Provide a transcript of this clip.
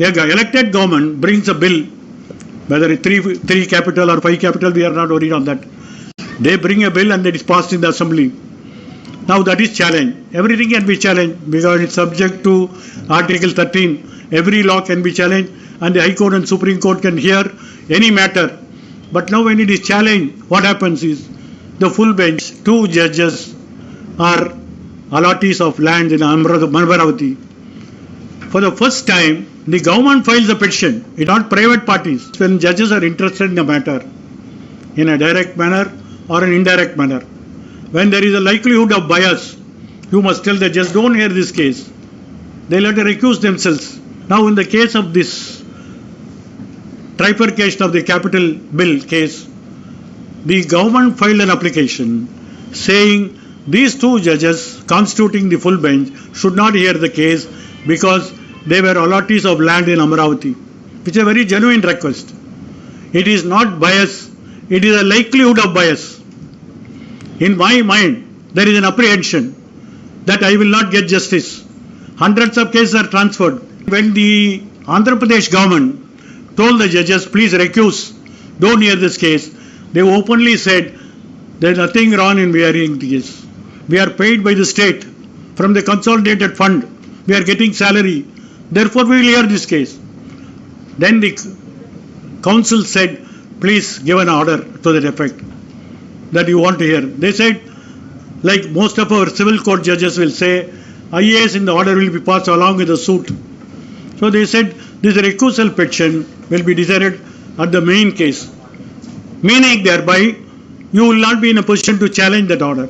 elected government brings a bill, whether it's three capital or 5 capital, we are not worried on that. They bring a bill and it is passed in the assembly. Now that is challenged. Everything can be challenged because it's subject to Article 13. Every law can be challenged and the High Court and Supreme Court can hear any matter. But now when it is challenged, what happens is the full bench, 2 judges are allottees of land in Amaravati. For the first time, the government files a petition. It's not private parties. When judges are interested in a matter in a direct manner or an indirect manner, when there is a likelihood of bias, you must tell the judge, don't hear this case. They'll have to recuse themselves. Now in the case of this trifurcation of the capital bill case, the government filed an application saying these 2 judges constituting the full bench should not hear the case because they were allottees of land in Amaravati, which is a very genuine request. It is not bias, it is a likelihood of bias. In my mind, there is an apprehension that I will not get justice. Hundreds of cases are transferred. When the Andhra Pradesh government told the judges, please recuse, don't hear this case, they openly said, there is nothing wrong in hearing the case. We are paid by the state from the consolidated fund. We are getting salary. Therefore, we will hear this case. Then the council said, please give an order to that effect that you want to hear. They said, like most of our civil court judges will say, IAS in the order will be passed along with the suit. So they said, this recusal petition will be decided at the main case. Meaning thereby, you will not be in a position to challenge that order.